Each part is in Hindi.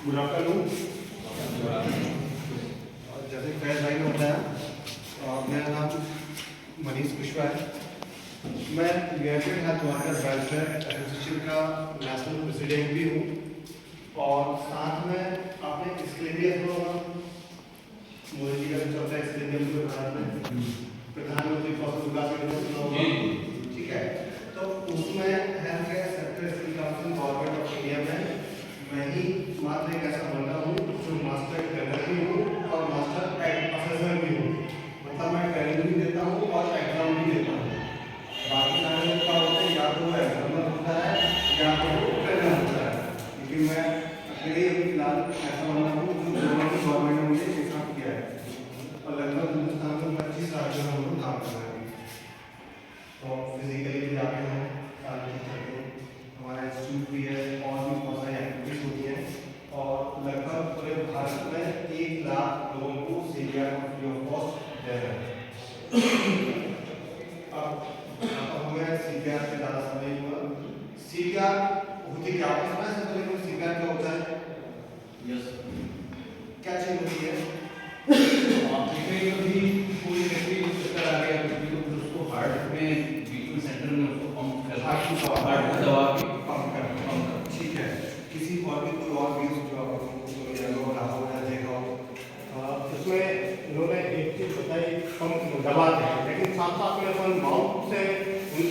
Good afternoon. जैसे फैज भाई ने बताया, मेरा नाम मनीष कुशवाहा है। मैं United health worker welfare association का नेशनल प्रेसिडेंट भी हूँ और साथ में आपने इसके लिए मोदी जी का चौथा इसके लिए भारत में प्रधानमंत्री फसल विकास योजना, ठीक है। तो उसमें health care sector skill council government of India में मैं ही मात्र एक ऐसा बंदा हूँ जो मास्टर ट्रेनर भी हूँ और मास्टर असेसर भी हूँ। मतलब मैं ट्रेनिंग भी देता हूँ और एग्जाम भी देता हूँ। बाकी सारे लोग क्या होते हैं, या तो वो एग्जामर होता है या तो वो ट्रेनर होता है, लेकिन मैं अकेले अभी फिलहाल ऐसा बंदा हूँ जो गवर्नमेंट ने मुझे एक काम किया है और लगभग हिंदुस्तान में 25 राज्यों में हम लोग काम कर रहे हैं। तो फिजिकली भी आते हैं, हमारा इंस्टीट्यूट भी है और भी बहुत सारी एक्टिविटीज होती हैं और लगभग पूरे भारत में 1 लाख लोगों को सीरिया फ्री ऑफ कॉस्ट दे रहे हैं। अब हमें सीरिया से ज़्यादा समय हुआ। सीरिया होती क्या है, समझ सकते हैं सीरिया क्या होता है? यस, क्या चीज़ होती है? आप देखेंगे अभी कोई व्यक्ति चक्कर आ गया तो उसको हार्ट में बीटल सेंटर में उसको पंप कर हार्ट में दबा के पंप कर, ठीक है। किसी और भी कोई और भी जो आपको देखा हो, इसमें इन्होंने एक चीज़ बताई, पंप दबाते हैं, लेकिन साथ साथ में अपन माउथ से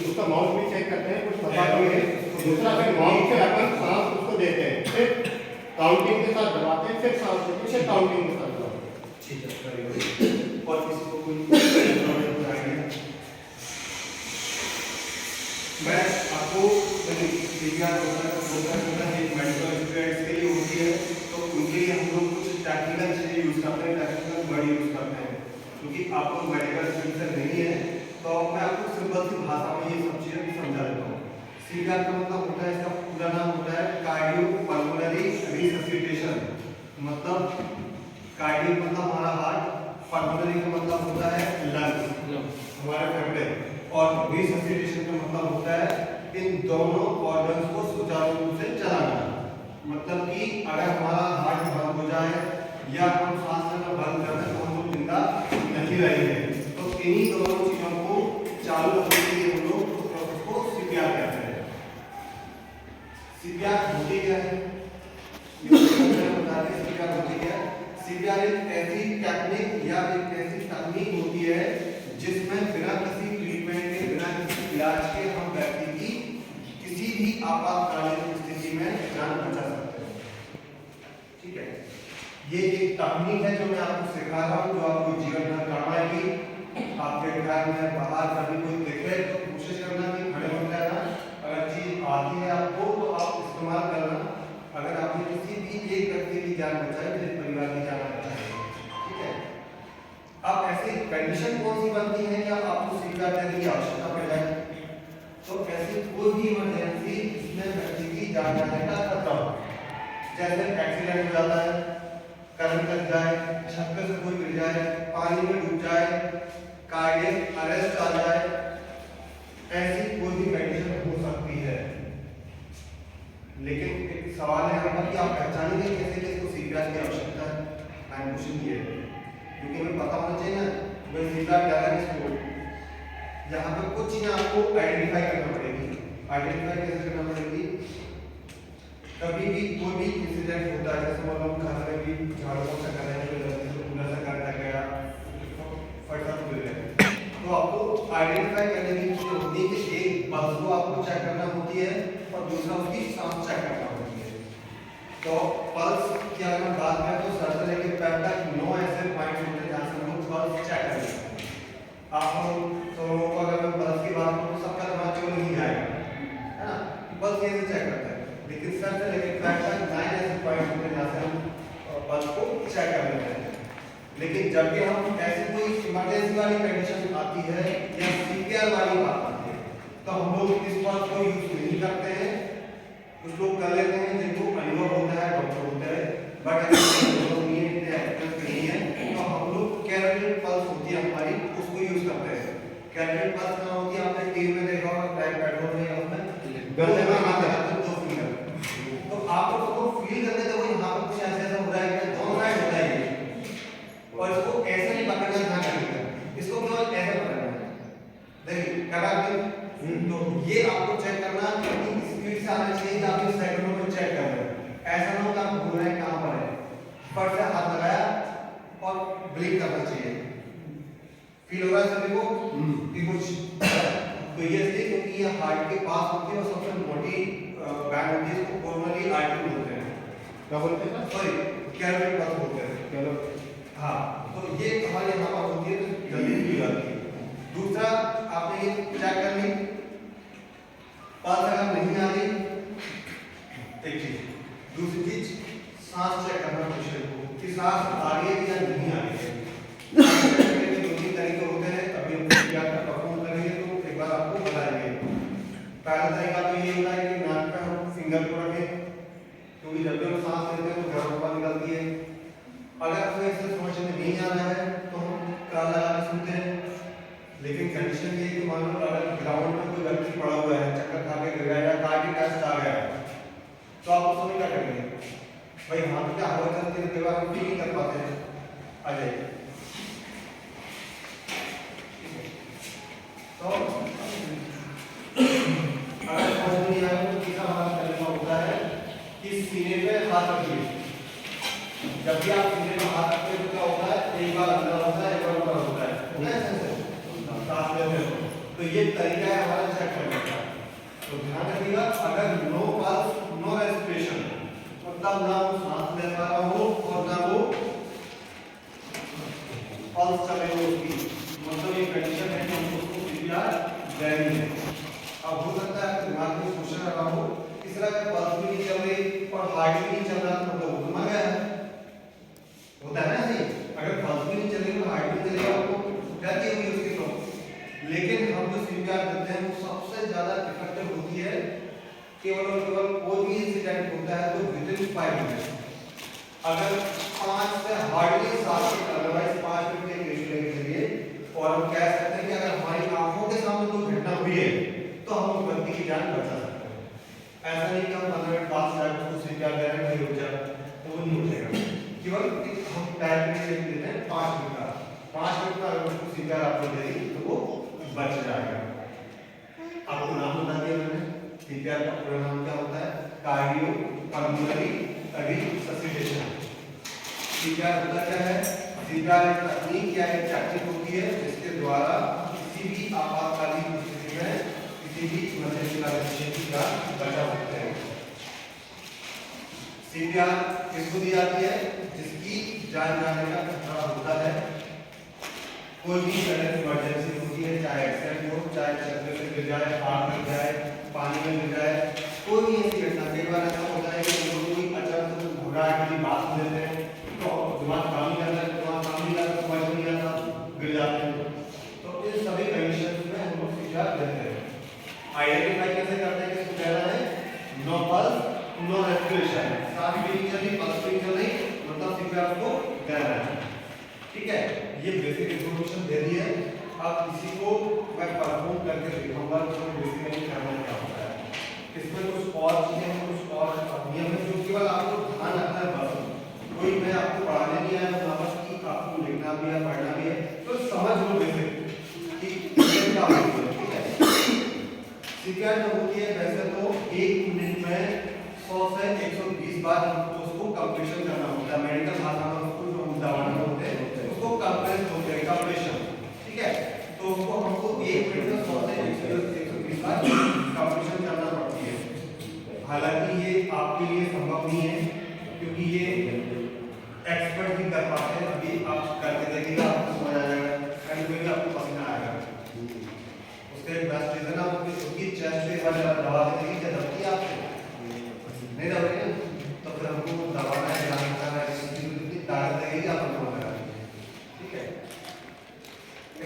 उसका माउथ भी चेक करते हैं, कुछ पता नहीं है। दूसरा फिर माउथ से अपन सांस उसको देते हैं, फिर काउंटिंग के साथ दबाते हैं, फिर सांस देते हैं, फिर काउंटिंग के साथ दबाते हैं, ठीक है। और किसी को कोई मैं आपको सीरिया एक मेडिकल स्टूडेंट्स के लिए होती है, तो उनके लिए हम लोग कुछ टेक्निकल चीज़ें यूज़ करते हैं, टेक्निकल वर्ड यूज़ करते हैं, क्योंकि आप लोग मेडिकल फील्ड से नहीं है। तो मैं आपको सिंपल सी भाषा में ये सब चीज़ें भी समझा देता हूँ। सीरिया का मतलब होता है, इसका पूरा नाम होता है कार्डियोपल्मोनरी रिससिटेशन। मतलब कार्डियो मतलब हमारा हार्ट, पल्मोनरी का मतलब होता है लंग्स, हमारे फेफड़े, और रिससिटेशन का मतलब होता है इन दोनों ऑर्गन्स को सुचारू रूप से चलाना। मतलब कि अगर हमारा हार्ट बंद हो जाए या हम सांस लेना बंद कर दें तो हम लोग जिंदा नहीं रहेंगे। तो इन्हीं दोनों चीजों को चालू रखने के लिए हम लोग उस प्रोसेस को सीपीआर कहते हैं। सीपीआर होती क्या है? सीपीआर होती क्या है? सीपीआर एक ऐसी टेक्निक या एक ऐसी तकनीक होती है जिसमें बिना किसी ट्रीटमेंट के, बिना किसी इलाज के हम व्यक्ति की किसी भी आपातकालीन स्थिति में जान बचा सकते हैं, ठीक है। ये एक तकनीक है जो मैं आपको सिखा रहा हूँ, जो आपको जीवन भर काम आएगी। आपके घर में बाहर कभी कोई देखे तो कोशिश करना कि खड़े हो जाना, अगर चीज आती है आपको तो आप इस्तेमाल करना। अगर आपने किसी भी एक व्यक्ति की जान बचाई, मेरे परिवार की जान बचाई, ठीक है। अब ऐसी कंडीशन कौन सी बनती है कि आपको सीपीआर देने की आवश्यकता पड़ जाए? तो ऐसी कोई भी इमरजेंसी जिसमें व्यक्ति की जान जाने का खतरा हो, जैसे एक्सीडेंट हो जाता है, करंट लग जाए, छत पे से कोई गिर जाए, पानी में डूब जाए, कार्डियक अरेस्ट आ जाए, ऐसी कोई भी कंडीशन हो सकती है। लेकिन एक सवाल है यहाँ पर कि आप पहचानेंगे कैसे कि इसको सीपीआर की आवश्यकता है? क्वेश्चन ये है, क्योंकि हमें पता होना चाहिए ना भाई सीपीआर क्या है इसको। यहाँ पे कुछ चीजें आपको आइडेंटिफाई करना पड़ेगी। आइडेंटिफाई कैसे करना पड़ेगी? कभी भी कोई भी इंसिडेंट होता है, जैसे हम घर में भी झाड़ू पोछा कर रहे हैं, तो गलती से पूरा सा कर लग गया, फटा गिर गया, तो आपको आइडेंटिफाई करने की चीज होती है कि एक पल्स को आपको चेक करना होती है और दूसरा उसकी सांस चेक करना होती है। तो पल्स की अगर हम बात करें तो सर से लेकर पैर तक 9 ऐसे पॉइंट होते हैं जहाँ से हम लोग पल्स चेक कर सकते हैं। आप तो लोगों को अगर मैं पल्स की बात करूँ तो सबका दिमाग क्यों नहीं आएगा, है ना? पल्स कैसे चेक करता है, लेकिन सर से लेकर पैर तक 9 ऐसे पॉइंट होते हैं जहाँ से हम पल्स को चेक कर लेते हैं। लेकिन जब भी हम ऐसी कोई इमरजेंसी वाली कंडीशन आती है या सीपीआर वाली बात आती है तो हम लोग इस पल्स को यूज नहीं करते हैं। कुछ लोग कर लेते हैं जिनको अनुभव होता है, डॉक्टर होते हैं, बट नहीं है तो हम लोग कैरोटिड पल्स होती है हमारी, उसको यूज करते हैं। कैरोटिड पल्स क्या होती है? आपने टीवी में देखा होगा, टाइम पेट्रोल में या उसमें गले में हाथ लगाते हैं 2 फिंगर, तो आप लोग को फील करते थे वो यहाँ पर कुछ क्या बोलते हैं सॉरी कैलोरी बात बोलते हैं कैलोरी। हाँ तो ये हमारे यहाँ पर होती है तो जल्दी भी जाती है। दूसरा आपने ये चेक करनी पल्स अगर नहीं आ रही एक चीज, दूसरी चीज सांस चेक करना पेशेंट को कि सांस आ रही है या नहीं आ रही है। दो तीन तरीके होते हैं, अभी हम क्या परफॉर्म करेंगे तो एक बार आपको बताएंगे। पहला तरीका तो ये होता है कि नाक पे हम फिंगर को रखें, क्योंकि जब भी हम सांस लेते हैं तो गर्म हवा निकलती है। अगर हमें इससे समझ में नहीं आ रहा है तो हम कान लगा के सुनते हैं, लेकिन कंडीशन ये है कि मान लो अगर ग्राउंड में कोई व्यक्ति पड़ा हुआ है, चक्कर खा के गिर गया या कार्डियक अरेस्ट आ गया तो आप उस समय क्या करेंगे? भाई हाथ में हवा चलती है, कई बार हम फील नहीं कर पाते हैं। आ जाइए तो अगर समझ में नहीं आया तो तीसरा हमारा तरीका होता है कि सीने पे हाथ रखिए। जब भी आप सीने पे हाथ रखते हैं तो क्या होता है, एक बार अंदर होता है एक बार ऊपर होता है सांस लेते हो। तो ये तरीका है हमारा चेक करने का। तो ध्यान रखिएगा, अगर नो पल्स नो रेस्पिरेशन मतलब ना वो सांस ले पा रहा हो और ना वो पल्स चले हो उसकी, मतलब ये कंडीशन है कि हमको उसको सीपीआर देनी है। अब हो सकता है दिमाग में क्वेश्चन आ रहा हो इस तरह का पल्स भी नहीं चल रही और हार्ट भी नहीं चल रहा तो मतलब वो मर गया है, होता है ना सही। अगर पल्स भी नहीं चलेगी तो हार्ट भी चलेगा तो डेथ ही होगी उसकी। तो लेकिन हम जो सीपीआर देते हैं वो सबसे ज्यादा इफेक्टिव होती है केवल और केवल कोई भी इंसिडेंट होता है तो विदिन 5 मिनट। अगर 5 से हार्डली 7 मिनट अदरवाइज 5 मिनट के रेशियो के लिए, और हम कह सकते हैं कि अगर हमारी आंखों के सामने कोई घटना हुई है तो हम उस व्यक्ति की जान बचा सकते हैं। ऐसा नहीं कि हम 15 मिनट बाद जाकर उसको सीपीआर दे रहे हैं रुक जा, तो वो नहीं उठेगा। केवल हम टाइम पीरियड देते हैं 5 मिनट का, 5 मिनट का अगर उसको सीपीआर आपको दे दी तो वो बच जाएगा। आपको नाम बता दिया मैंने, सीपीआर का पूरा नाम क्या होता है, कार्डियोपल्मोनरी रिससिटेशन। सीपीआर होता क्या है? सीपीआर एक तकनीक या एक टेक्निक होती है जिसके द्वारा किसी भी आपातकालीन स्थिति में किसी भी इमरजेंसी पेशेंट का बचा सकते हैं। सीपीआर किसको दी जाती है? जिसकी जान जाने का खतरा होता है। कोई भी सडन इमरजेंसी होती है, चाहे एक्सीडेंट हो, चाहे छत से गिर जाए, आग लग जाए, पानी में गिर जाए, कोई भी ऐसी घटना। कई बार ऐसा होता है कि लोग कोई अचानक से घबराहट की बात सुन लेते हैं तो दिमाग काम नहीं करता है, दिमाग काम नहीं करता, समझ नहीं आता, गिर जाते हैं। तो इन सभी कंडीशंस में हम लोग सीपीआर देते हैं। आइडेंटिफाई कैसे करते हैं? कि पहला है नो पल्स नो रेस्पिरेशन, सांस भी नहीं चल रही, पल्स भी नहीं चल रही, मतलब सीपीआर को देना है। ठीक है, ये बेसिक इंफॉर्मेशन दे दी है। अब इसी को मैं परफॉर्म करके दिखाऊंगा तो बेसिकली करना क्या होता है। इसमें कुछ और चीजें, कुछ और नियम है जो केवल आपको ध्यान रखना है बस। कोई मैं आपको पढ़ाने नहीं आया हूं, बस कि आपको लिखना भी है, पढ़ना भी है, तो समझ लो बेसिक कि क्या होता है। ठीक है, सीपीआर जो होती है वैसे तो 1 मिनट में 100 से 120 बार हमको उसको कंप्लीशन करना होता है। मेडिकल भाषा में उसको जो हम दबाना होते हैं उसको कंप्रेस होते हैं, कंप्रेशन। ठीक है, तो उसको हमको 1 मिनट में 100 से 120 बार कंप्लीशन करना पड़ती है। हालांकि ये आपके लिए संभव नहीं है क्योंकि ये एक्सपर्ट ही कर पाते हैं। अभी आप करके देखिएगा, आपको समझ आ जाएगा, कहीं भी आपको पसीना आएगा। उसका एक बेस्ट रीजन है उसकी चेस्ट पे वाला दबा देने की जरूरत है आपको नहीं दबा रही तो फिर हमको दबाना है, ध्यान रखना है, इसकी ताकत लगेगी आप अपना करेंगे। ठीक है,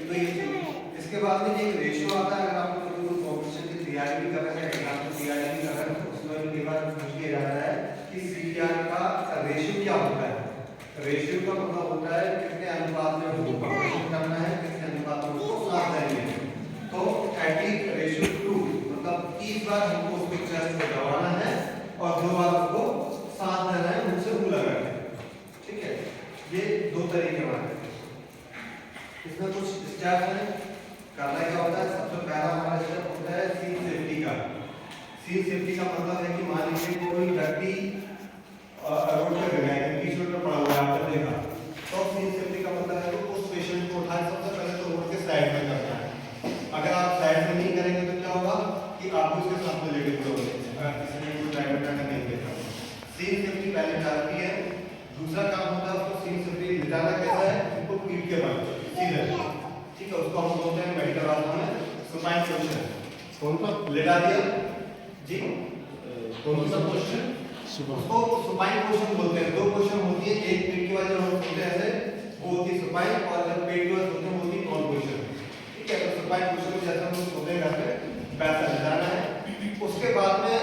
तो इसके बाद में एक रेशियो आता है। अगर आपको कोई कॉम्पिटिशन की तैयारी भी कर रहे हैं, एग्जाम की तैयारी भी कर रहे हैं, तो उसमें भी कई बार पूछ लिया जाता है कि सीपीआर का रेशियो क्या होता है। रेशियो का मतलब होता है कितने अनुपात में उसको कंप्रेशन करना है, कितने अनुपात में उसको सांस लेनी है। तो एटलीस्ट रेशियो 2 मतलब 30 बार हमको उसको चेस्ट पे दबाना है और 2 बार उसको सांस लेना है मुंह से मुंह लगा के। ठीक है, ये 2 तरीके हैं। इसमें कुछ स्टेप्स हैं, करना क्या होता है। सबसे पहला हमारा स्टेप होता है सीन सेफ्टी का। सीन सेफ्टी का मतलब है कि मान लीजिए कोई व्यक्ति रोड पे गिर गया, बीच रोड पे पड़ा हुआ है, आपने देखा, तो सीन सेफ्टी का मतलब है कि उस पेशेंट को उठाकर सबसे पहले तो रोड के साइड में करना है। अगर आप साइड में नहीं करेंगे तो क्या होगा कि आप उसके साथ में लेटे हुए होंगे, अगर किसी ने कोई ड्राइवर का नहीं देखा। सीन सेफ्टी पहले जाती है। दूसरा काम होता है उसको सीट से लिटाना कैसा है, उनको पीठ के बल सीधे, ठीक है, उसको हम बोलते हैं मेडिकल भाषा में सुपाइन पोजीशन। कौन सा लिटा दिया जी, कौन सा पोजीशन, उसको सुपाइन पोजीशन बोलते हैं। दो पोजीशन होती है, एक पेट के बाद जब हम सोते हैं ऐसे वो होती है सुपाइन, और जब पेट के बाद सोते हैं वो होती है कॉन पोजीशन, ठीक है। तो सुपाइन पोजीशन में जैसे हम सोते हैं करते वैसा लिटाना है। उसके बाद में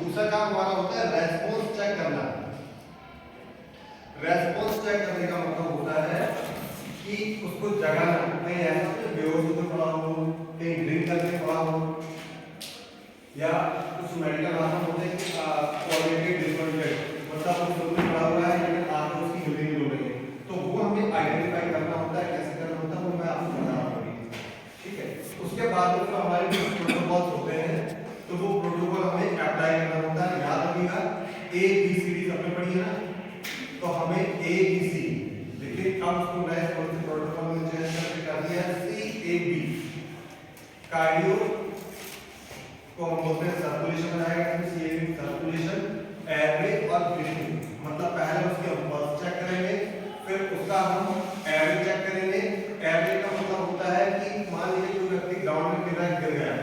दूसरा काम हमारा होता है रेस्पॉन्स चेक करना। रेस्पॉन्स चेक करने का मतलब होता है कि उसको जगाना, कहीं ऐसा तो बेहोश होकर पड़ा हो, कहीं ड्रिंक करके पड़ा हो, या कुछ मेडिकल भाषा होते हैं कि कोऑर्डिनेटेड डिसऑर्डर, मतलब वो सोने पड़ा हुआ है लेकिन आंखों उसकी हिलने नहीं हो रही है, तो वो हमें आइडेंटिफाई करना होता है। कैसे करना होता है वो मैं आपको बता रहा हूँ, ठीक है। उसके बाद में हमारे कुछ प्रोटोकॉल्स होते हैं, तो वो प्रोटोकॉल हमें अप्लाई करना होता है। याद रखिएगा ABCD सबने पढ़ी है ना, तो हमें ABC, लेकिन अब उसको नए प्रोटोकॉल में चेंज करके कर दिया CAB। कार्डियो को हम बोलते हैं सर्कुलेशन बनाएगा, CAB सर्कुलेशन, एयरवे और ब्रीथिंग, मतलब पहले उसके हम पल्स चेक करेंगे, फिर उसका हम एयरवे चेक करेंगे। एयरवे का मतलब होता है कि मान लीजिए कोई व्यक्ति ग्राउंड में गिर गया,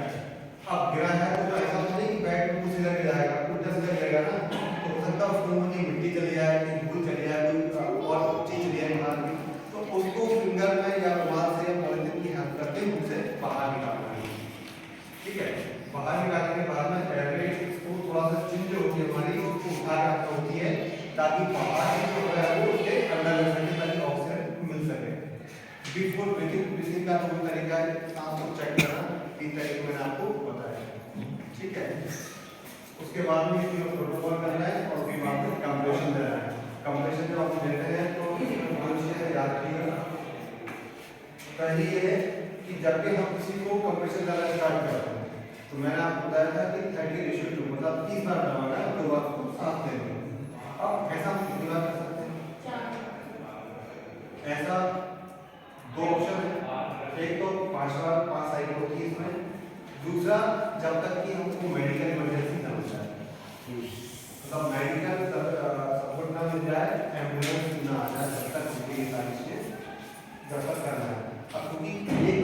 अब गिरा है तो ऐसा नहीं कि बैठ में सीधा गिर जाएगा, उल्टा सीधा गिरेगा ना, तो हो सकता है उसके मुंह में मिट्टी चली जाए, कहीं धूल चली जाए, कोई और चीज चली जाए बाहर में, तो उसको फिंगर में या रुमाल से या पॉलिथीन की हेल्प करके मुंह से बाहर निकालना है, ठीक है। बाहर निकालने के बाद में एयरवे को थोड़ा सा चिंज होती है हमारी, उसको उठा रखनी होती है ताकि बाहर की जो है वो उसके अंदर लग सके, ताकि ऑक्सीजन मिल सके। बिफोर ब्रीथिंग का पूरा तरीका है सांस को चेक करना, तीन तरीके मैंने आपको बताया, ठीक है। उसके बाद में इसमें प्रोटोकॉल करना है और उसके बाद में कंप्रेशन देना है। कंप्रेशन जब आप देते हैं तो इसमें चीजें याद रखिएगा। पहली ये है कि जब भी हम किसी को कंप्रेशन देना स्टार्ट करते हैं तो मैंने आपको बताया था कि 30:2 मतलब 30 बार दबाना है, 2 बार को साथ देना है। अब ऐसा हम कितनी बार कर सकते हैं, ऐसा 2 ऑप्शन है, एक तो 5 बार 5 साइकिल होती है इसमें, दूसरा जब तक कि हमको मेडिकल इमरजेंसी ना हो जाए, मतलब मेडिकल सपोर्ट ना मिल जाए, एम्बुलेंस ना आ जाए, तब तक हमको ये सारी चीजें जब तक करना है। अब क्योंकि एक